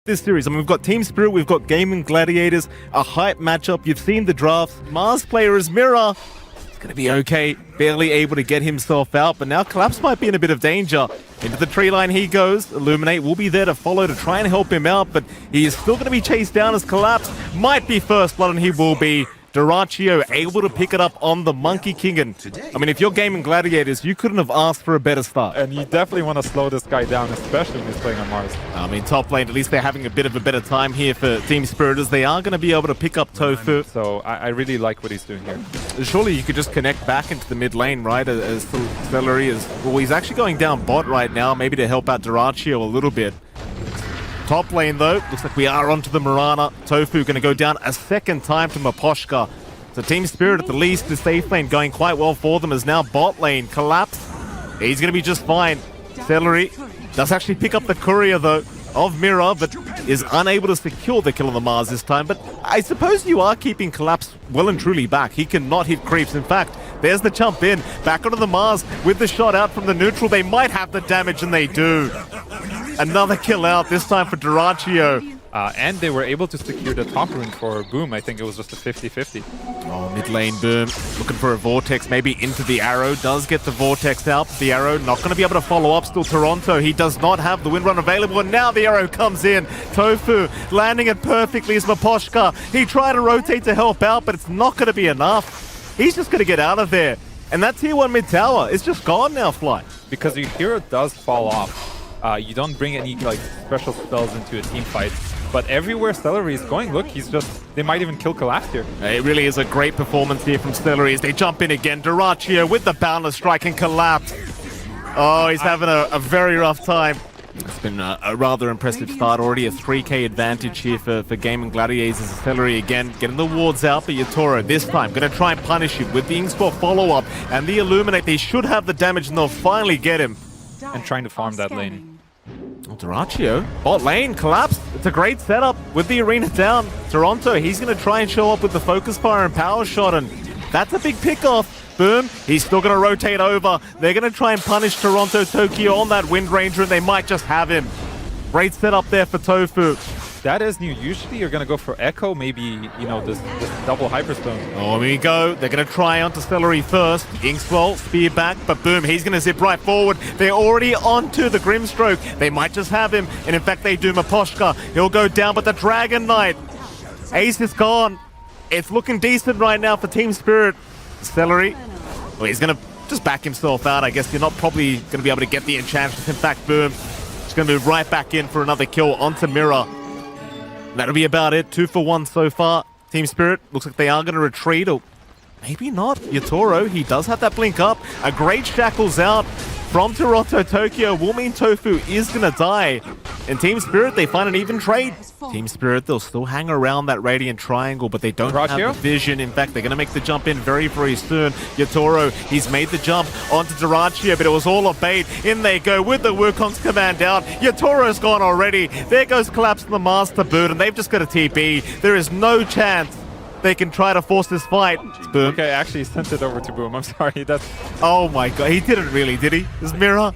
This series. I mean, we've got Team Spirit, we've got Gaming Gladiators, a hype matchup. You've seen the drafts. Mars player is Mirror. It's going to be okay. Barely able to get himself out, but now Collapse might be in a bit of danger. Into the tree line he goes. Illuminate will be there to follow to try and help him out, but he is still going to be chased down as Collapse might be first blood, and he will be. Dyrachyo able to pick it up on the Monkey King. And I mean, if you're Gaming Gladiators, you couldn't have asked for a better start. And you definitely want to slow this guy down, especially when he's playing on Mars. I mean, top lane, at least they're having a bit of a better time here for Team Spirit, as they are going to be able to pick up Tofu. So I really like what he's doing here. Surely you could just connect back into the mid lane, right? As Celery is... Well, he's actually going down bot right now, maybe to help out Dyrachyo a little bit. Top lane, though, looks like we are onto the Mirana. Tofu going to go down a second time to Maposhka. So Team Spirit, at the least, the safe lane going quite well for them, is now bot lane. Collapse. He's going to be just fine. Celery does actually pick up the courier, though, of Mirror, but is unable to secure the kill on the Mars this time. But I suppose you are keeping Collapse well and truly back. He cannot hit creeps. In fact, there's the jump in. Back onto the Mars with the shot out from the neutral. They might have the damage, and they do. Another kill out, this time for Dyrachyo. And they were able to secure the top rune for Boom. I think it was just a 50-50. Oh, mid lane Boom looking for a Vortex, maybe into the arrow. Does get the Vortex out. The arrow not going to be able to follow up. Still Toronto. He does not have the wind run available. And now the arrow comes in. Tofu landing it perfectly as Maposhka. He tried to rotate to help out, but it's not going to be enough. He's just going to get out of there. And that tier 1 mid tower is just gone now, Fly. Because your hero does fall off. You don't bring any like special spells into a team fight. But everywhere Celery is going, look, they might even kill Collapse here. It really is a great performance here from Celery as they jump in again. Dyrachyo with the Boundless Strike and Collapse. Oh, he's having a very rough time. It's been a rather impressive start. Already a 3k advantage here for Gaming Gladiators as Celery again getting the wards out. But Yatoro this time going to try and punish him with the Inkspot follow-up and the Illuminate. They should have the damage and they'll finally get him. And trying to farm that lane. Dyrachyo, bot lane, Collapse. It's a great setup with the arena down. Toronto, he's going to try and show up with the Focus Fire and Power Shot, and that's a big pickoff. Boom, he's still going to rotate over. They're going to try and punish Toronto Tokyo on that Wind Ranger, and they might just have him. Great setup there for Tofu. That is new. Usually you're going to go for Echo, maybe, you know, this double Hyperstone. Oh, here we go. They're going to try onto Celery first. Inkswell, spear back, but Boom, he's going to zip right forward. They're already onto the Grimstroke. They might just have him, and in fact they do. Maposhka, he'll go down, but the Dragon Knight. Ace is gone. It's looking decent right now for Team Spirit. Celery, well, he's going to just back himself out. I guess you're not probably going to be able to get the enchantment. In fact, Boom is going to move right back in for another kill onto Mirror. That'll be about it. 2 for 1 so far. Team Spirit looks like they are going to retreat, or maybe not. Yatoro, he does have that blink up. A great shackles out from Toronto Tokyo will mean Tofu is going to die. In Team Spirit, they find an even trade. Team Spirit, they'll still hang around that Radiant Triangle, but they don't have the vision. In fact, they're going to make the jump in very, very soon. Yatoro, he's made the jump onto Dyrachyo, but it was all a bait. In they go with the Wukong's command out. Yatoro's gone already. There goes Collapse on the Mars to boot, and they've just got a TP. There is no chance they can try to force this fight. Boom. Okay, actually sent it over to Boom. I'm sorry. Oh my god, he didn't really, did he? This Mirror?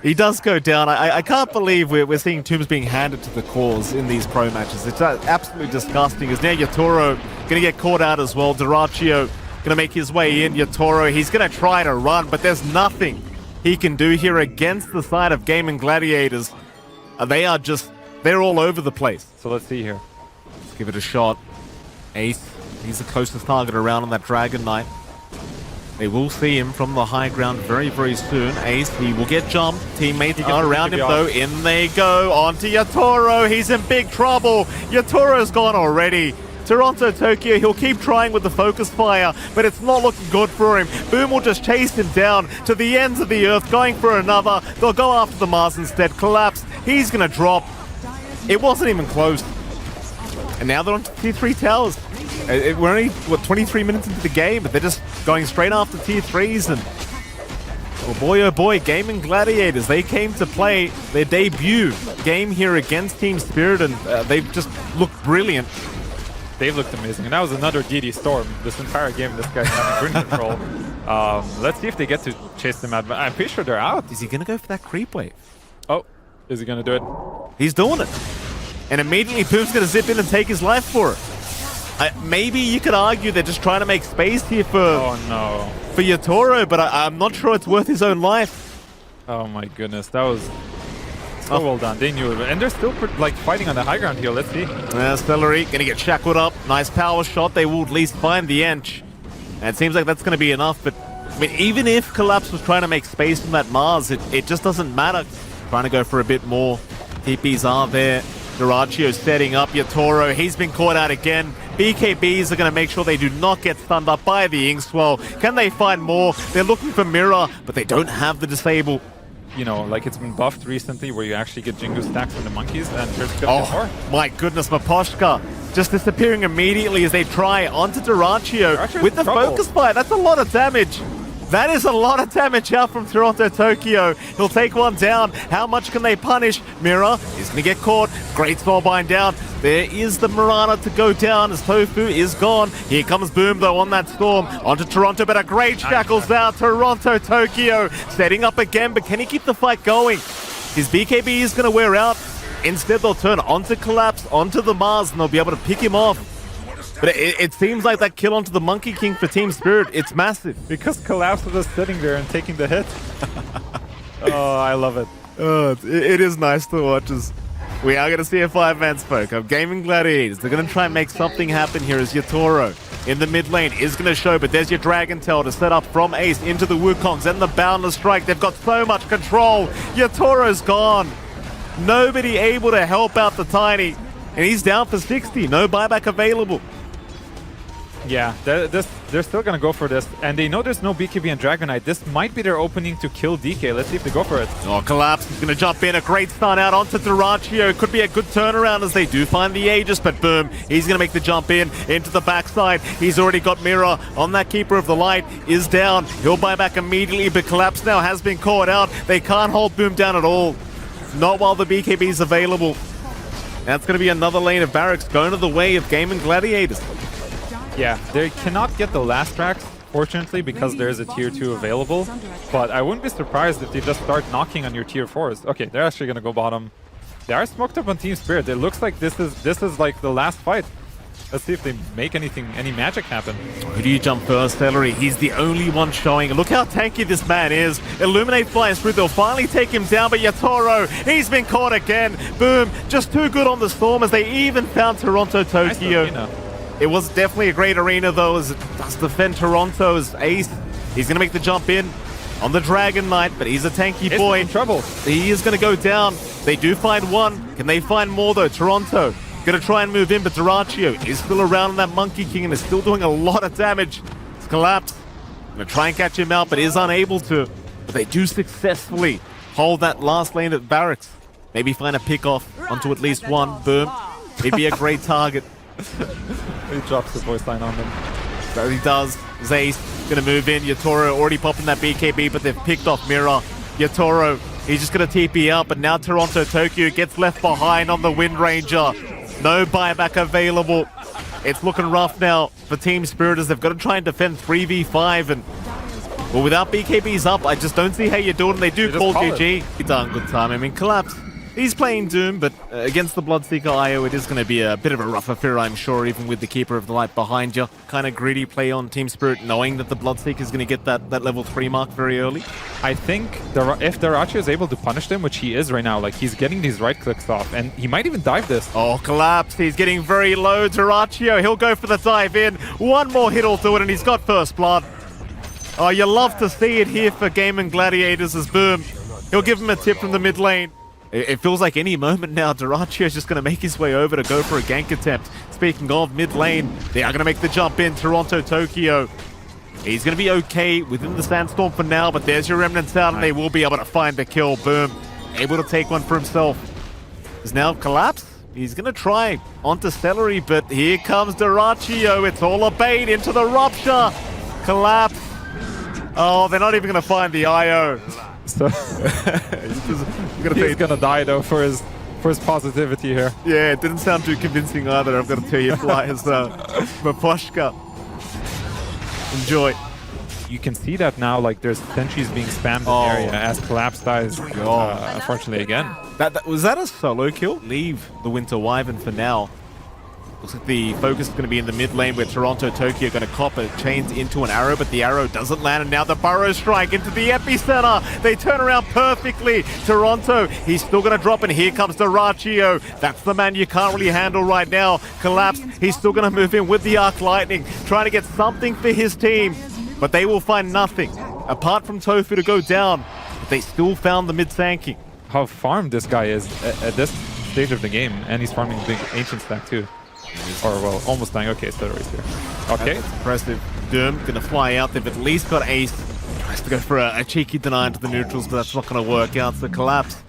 He does go down. I can't believe we're seeing Tombs being handed to the cause in these pro matches. It's absolutely disgusting. As now Yatoro going to get caught out as well. Dyrachyo going to make his way in. Yatoro, he's going to try to run, but there's nothing he can do here against the side of Gaming Gladiators. They're all over the place. So let's see here. Let's give it a shot. Ace, he's the closest target around on that Dragon Knight. They will see him from the high ground very, very soon. Ace, he will get jumped. Teammates are around him, though. In they go. Onto Yatoro. He's in big trouble. Yatoro's gone already. Toronto Tokyo, he'll keep trying with the Focus Fire, but it's not looking good for him. Boom will just chase him down to the ends of the earth, going for another. They'll go after the Mars instead. Collapse. He's going to drop. It wasn't even close. And now they're on tier 3 towers. We're only, 23 minutes into the game, but they're just going straight after tier 3s. And oh boy, Gaming Gladiators, they came to play their debut game here against Team Spirit, and they've just looked brilliant. They've looked amazing. And that was another DD Storm. This entire game, this guy's having grid control. Let's see if they get to chase them out. But I'm pretty sure they're out. Is he going to go for that creep wave? Oh, is he going to do it? He's doing it. and immediately Boom's going to zip in and take his life for it. Maybe you could argue they're just trying to make space here for Yatoro, but I'm not sure it's worth his own life. Oh my goodness, that was so well done. They knew it, and they're still like fighting on the high ground here. Let's see. Stellary gonna get shackled up. Nice power shot. They will at least find the Ench. And it seems like that's gonna be enough. But I mean, even if Collapse was trying to make space from that Mars, it just doesn't matter. Trying to go for a bit more. TPs are there. Duraccio setting up Yatoro. He's been caught out again. BKBs are going to make sure they do not get stunned up by the Inkswell. Can they find more? They're looking for Mirror, but they don't have the disable. You know, like it's been buffed recently where you actually get Jingu stacks from the monkeys, and there's gonna get more. My goodness, Maposhka just disappearing immediately as they try onto Duraccio with the focus fire. That's a lot of damage. That is a lot of damage out from Toronto Tokyo. He'll take one down. How much can they punish? Mirror is going to get caught. Great Spellbind down. There is the Mirana to go down as Tofu is gone. Here comes Boom though on that storm. Onto Toronto, but a great shackles out. Toronto Tokyo setting up again, but can he keep the fight going? His BKB is going to wear out. Instead they'll turn onto Collapse, onto the Mars, and they'll be able to pick him off. But it seems like that kill onto the Monkey King for Team Spirit, it's massive. Because Collapse was just sitting there and taking the hit. Oh, I love it. It is nice to watch as we are going to see a 5-man spoke of GAIMIN GLADIATORS. They're going to try and make something happen here as Yatoro in the mid lane is going to show, but there's your Dragon Tail to set up from Ace into the Wukongs and the Boundless Strike. They've got so much control. Yatoro's gone. Nobody able to help out the Tiny, and he's down for 60. No buyback available. Yeah, they're still gonna go for this, and they know there's no BKB and Dragonite. This might be their opening to kill DK. Let's see if they go for it. Oh, Collapse is gonna jump in. A great stun out onto Duraccio. Could be a good turnaround as they do find the Aegis, but boom, he's gonna make the jump in into the backside. He's already got Mirror on that Keeper of the Light. Is down. He'll buy back immediately, but Collapse now has been caught out. They can't hold Boom down at all. Not while the BKB is available. That's gonna be another lane of Barracks going to the way of GAIMIN GLADIATORS. Yeah, they cannot get the last tracks, fortunately, because there's a tier 2 available. But I wouldn't be surprised if they just start knocking on your tier 4s. Okay, they're actually going to go bottom. They are smoked up on Team Spirit. It looks like this is like the last fight. Let's see if they make any magic happen. Who do you jump first, Celery? He's the only one showing. Look how tanky this man is. Illuminate flies through. They'll finally take him down, but Yatoro, he's been caught again. Boom, just too good on the storm as they even found Toronto Tokyo. Nice. It was definitely a great arena, though, as it does defend Toronto's Ace. He's going to make the jump in on the Dragon Knight, but he's a tanky boy. In trouble. He is going to go down. They do find one. Can they find more, though? Toronto going to try and move in, but Duraccio is still around on that Monkey King and is still doing a lot of damage. It's Collapsed. Going to try and catch him out, but is unable to. But they do successfully hold that last lane at Barracks. Maybe find a pick off onto at least one. Boom. It'd be a great target. He drops the voice line on them. So he does. Zace gonna move in. Yatoro already popping that BKB, but they've picked off Mirror. Yatoro, he's just gonna TP out, but now Toronto Tokyo gets left behind on the Wind Ranger. No buyback available. It's looking rough now for Team Spirit as they've got to try and defend 3v5, and well, without BKBs up, I just don't see how you're doing. They do call GG. He's done good time. I mean, Collapse. He's playing Doom, but against the Bloodseeker IO, it is going to be a bit of a rough affair, I'm sure, even with the Keeper of the Light behind you. Kind of greedy play on Team Spirit, knowing that the Bloodseeker is going to get that level 3 mark very early. I think if Duraccio is able to punish them, which he is right now, like he's getting these right clicks off, and he might even dive this. Oh, Collapse. He's getting very low. Duraccio, he'll go for the dive in. One more hit will do it, and he's got first blood. Oh, you love to see it here for GAIMIN GLADIATORS as Boom. He'll give him a tip from the mid lane. It feels like any moment now, Duraccio is just going to make his way over to go for a gank attempt. Speaking of mid lane, they are going to make the jump in. Toronto Tokyo. He's going to be okay within the Sandstorm for now, but there's your Remnants out, and they will be able to find the kill. Boom. Able to take one for himself. Is now Collapse. He's going to try onto Celery, but here comes Duraccio. It's all a bait into the Rupture. Collapse. Oh, they're not even going to find the IO. So he's gonna die though for his positivity here. Yeah, it didn't sound too convincing either. I've got to tell you, Fly as Maposhka. Enjoy. you can see that now, like there's sentries being spammed in the area as Collapse dies, unfortunately again. Was that a solo kill? Leave the Winter Wyvern for now. Looks like the focus is going to be in the mid lane where Toronto Tokyo are going to cop it, chains into an arrow, but the arrow doesn't land, and now the burrow strike into the epicenter. They turn around perfectly. Toronto, he's still going to drop, and here comes Doraccio. That's the man you can't really handle right now. Collapse, he's still going to move in with the Arc Lightning, trying to get something for his team, but they will find nothing apart from Tofu to go down. But they still found the mid-sanking. How farmed this guy is at this stage of the game, and he's farming big Ancient stack too. Or, well, almost dying. Okay, Stellary's here. Okay. That's impressive. Doom gonna fly out. They've at least got Ace. Tries to go for a cheeky deny into the neutrals, but that's not gonna work out. So Collapse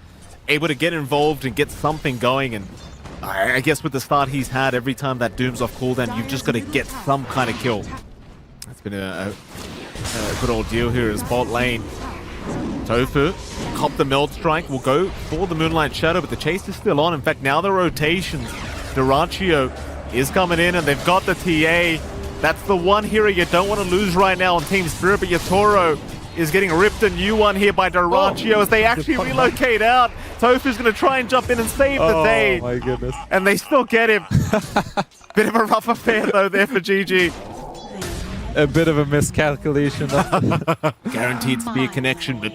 able to get involved and get something going, and I guess with the start he's had, every time that Doom's off cooldown, you've just got to get some kind of kill. It's been a good old deal here as bot lane. Tofu, cop the meld strike, will go for the Moonlight Shadow, but the chase is still on. In fact, now the rotations. Doraccio is coming in, and they've got the TA. That's the one hero you don't want to lose right now on Team Spirit, but Yatoro is getting ripped a new one here by Doraccio as they actually relocate out. Tofu's going to try and jump in and save the day. Oh my goodness. And they still get him. Bit of a rough affair though there for GG. A bit of a miscalculation. Guaranteed spear connection, but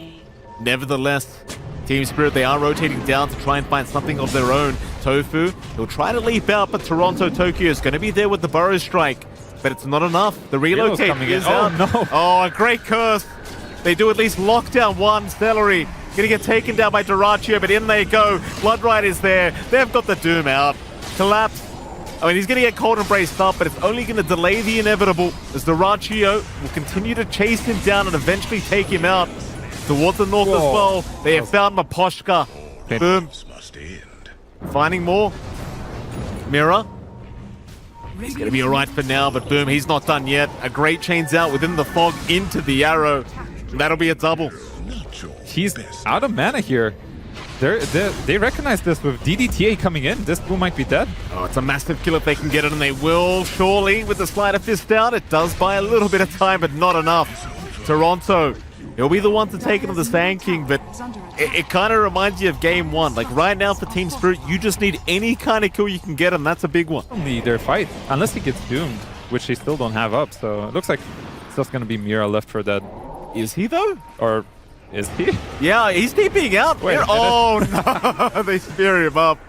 nevertheless, Team Spirit, they are rotating down to try and find something of their own. Tofu, he'll try to leap out, but Toronto Tokyo is going to be there with the burrow strike. But it's not enough. The relocate is out. Oh, no. Oh, a great curse. They do at least lock down one. Stellary going to get taken down by Doraccio, but in they go. Bloodrite is there. They've got the Doom out. Collapse. I mean, he's going to get cold embraced up, but it's only going to delay the inevitable as Doraccio will continue to chase him down and eventually take him out. Towards the north as well, they have found Maposhka. Boom. Finding more. Mirror. He's going to be alright for now, but boom, he's not done yet. A great chains out within the fog into the arrow. And that'll be a double. He's out of mana here. They recognize this with DDTA coming in. This blue might be dead. Oh, it's a massive kill if they can get it, and they will surely with the sleight of fist down. It does buy a little bit of time, but not enough. Toronto, he'll be the one to take into the Sand King, but it kind of reminds you of game one. Like right now for Team Spirit, you just need any kind of kill you can get, and that's a big one. Only their fight, unless he gets doomed, which they still don't have up. So it looks like it's just going to be Mira left for dead. Is he though? Or is he? Yeah, he's TPing out. Wait, oh no, they spear him up.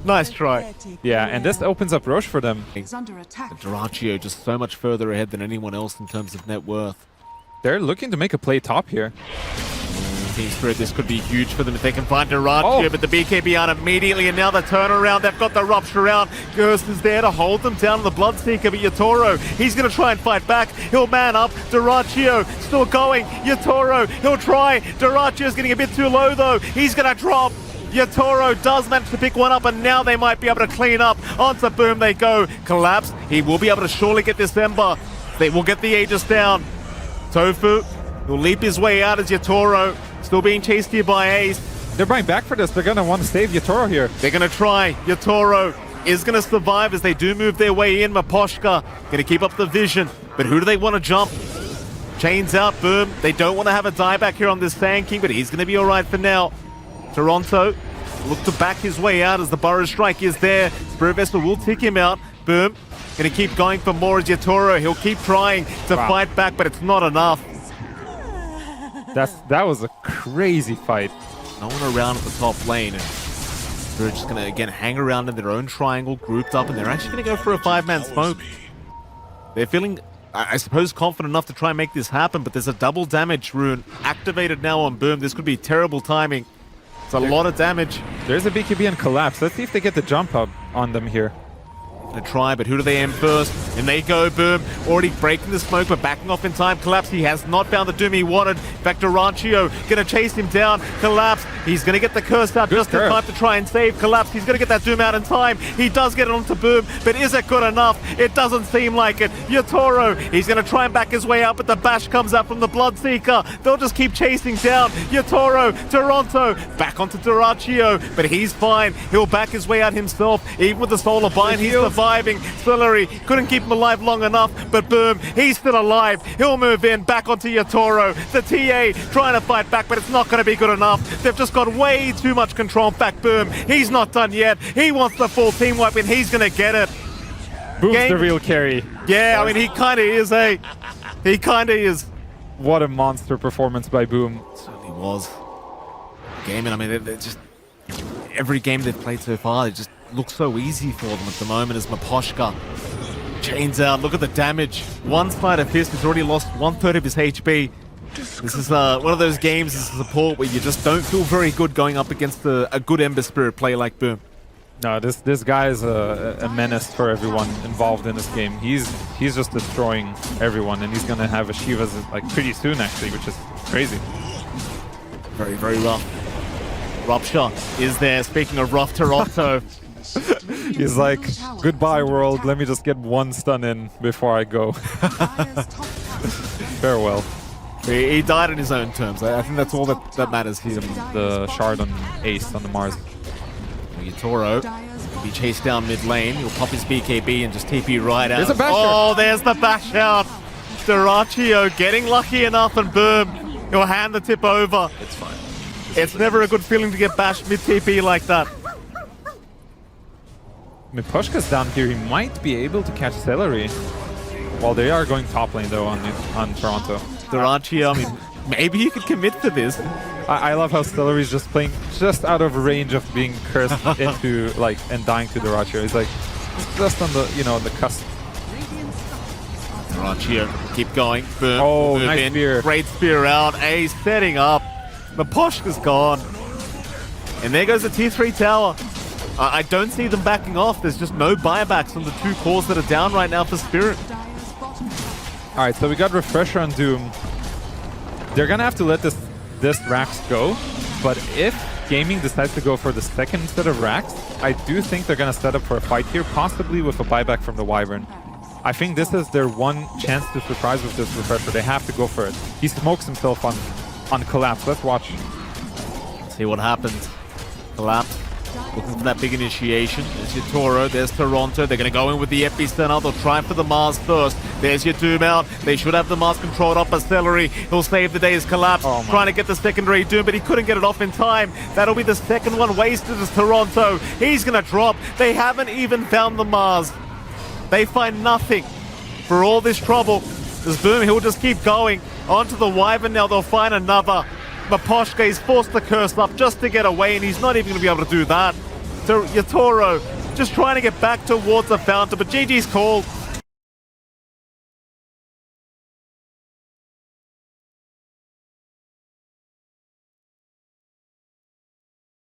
Nice try. Yeah, and this opens up Roche for them. Doraccio just so much further ahead than anyone else in terms of net worth. They're looking to make a play top here. Team Spirit, this could be huge for them if they can find Doraccio, but the BKB out immediately, and now the turnaround, they've got the rupture round. Gerst is there to hold them down, the Bloodseeker, but Yatoro, he's going to try and fight back. He'll man up. Doraccio still going. Yatoro, he'll try. Doraccio's getting a bit too low though. He's going to drop. Yatoro does manage to pick one up, and now they might be able to clean up. Onto Boom they go. Collapse, he will be able to surely get this Ember. They will get the Aegis down. Tofu will leap his way out as Yatoro still being chased here by Ace. They're buying back for this. They're going to want to save Yatoro here. They're going to try. Yatoro is going to survive as they do move their way in. Maposhka going to keep up the vision. But who do they want to jump? Chains out. Boom. They don't want to have a dieback here on this Sand King, but he's going to be all right for now. Toronto look to back his way out as the Burrow Strike is there. Spirit Vessel will tick him out. Boom. Going to keep going for more as Yatoro. He'll keep trying to fight back, but it's not enough. That was a crazy fight. No one around at the top lane, and they're just going to, again, hang around in their own triangle, grouped up, and they're actually going to go for a 5-man smoke. They're feeling, I suppose, confident enough to try and make this happen, but there's a double damage rune activated now on Boom. This could be terrible timing. It's a lot of damage. There's a BKB and Collapse. Let's see if they get the jump up on them here. Gonna try, but who do they aim first? And they go. Boom, already breaking the smoke, but backing off in time. Collapse, he has not found the Doom he wanted. In fact, Doraccio gonna chase him down. Collapse, he's gonna get the curse out just in time to try and save Collapse. He's gonna get that Doom out in time. He does get it onto Boom, but is it good enough? It doesn't seem like it. Yatoro, he's gonna try and back his way out, but the bash comes out from the Bloodseeker. They'll just keep chasing down. Yatoro, Toronto, back onto Doraccio, but he's fine. He'll back his way out himself, even with the Solar Bind. He's survived. reviving. Celery couldn't keep him alive long enough, but boom, he's still alive. He'll move in, back onto Yatoro. The TA trying to fight back, but it's not going to be good enough. They've just got way too much control. In fact, boom, he's not done yet. He wants the full team wipe, and he's going to get it. Boom's the real carry. Yeah, I mean, he kind of is, eh? He kind of is. What a monster performance by Boom. Certainly was. GAIMIN, I mean, they're just... Every game they've played so far, it just looks so easy for them at the moment as MLPDota chains out. Look at the damage. One Spider Fist has already lost 1/3 of his HP. This is one of those games as a support where you just don't feel very good going up against a good Ember Spirit player like Boom. No, this guy is a menace for everyone involved in this game. He's just destroying everyone, and he's gonna have a Shivas like pretty soon actually, which is crazy. Very, very rough. Rupture is there. Speaking of rough, Toronto. He's like, goodbye world, let me just get one stun in before I go. Farewell. He died on his own terms. I think that's all that matters here. The shard on Ace on the Mars. Yatoro will be chased down mid lane. He'll pop his BKB and just TP right out. There's a bash Oh, there's the bash out. Durachio getting lucky enough, and boom, he'll hand the tip over. It's fine. It's never a good feeling to get bashed mid TP like that. MLPDota's down here. He might be able to catch Celery. Well, they are going top lane though on Toronto. Durachio, I mean, maybe you could commit to this. I love how Celery's just playing just out of range of being cursed into like and dying to Durachio. He's like just on the the cusp. Durachio, keep going. Boom. Oh, move nice in. spear. Great spear out. Ace setting up. MLPDota's gone. And there goes the tier 3 tower. I don't see them backing off. There's just no buybacks on the two cores that are down right now for Spirit. Alright, so we got Refresher on Doom. They're gonna have to let this Rax go, but if GAIMIN decides to go for the second set of Rax, I do think they're gonna set up for a fight here, possibly with a buyback from the Wyvern. I think this is their one chance to surprise with this Refresher. They have to go for it. He smokes himself on Collapse. Let's watch. See what happens. Collapse. Looking for that big initiation. There's your Toro. There's Toronto. They're going to go in with the Epicenter. They'll try for the Mars first. There's your Doom out. They should have the Mars controlled up by Celery. He'll save the day as Collapse. Trying to get the secondary Doom, but he couldn't get it off in time. That'll be the second one wasted as Toronto. He's going to drop. They haven't even found the Mars. They find nothing for all this trouble. There's Boom. He'll just keep going. Onto the Wyvern now. They'll find another. MLPDota is forced to curse up just to get away, and he's not even going to be able to do that. So Yatoro just trying to get back towards the fountain, but GG's call.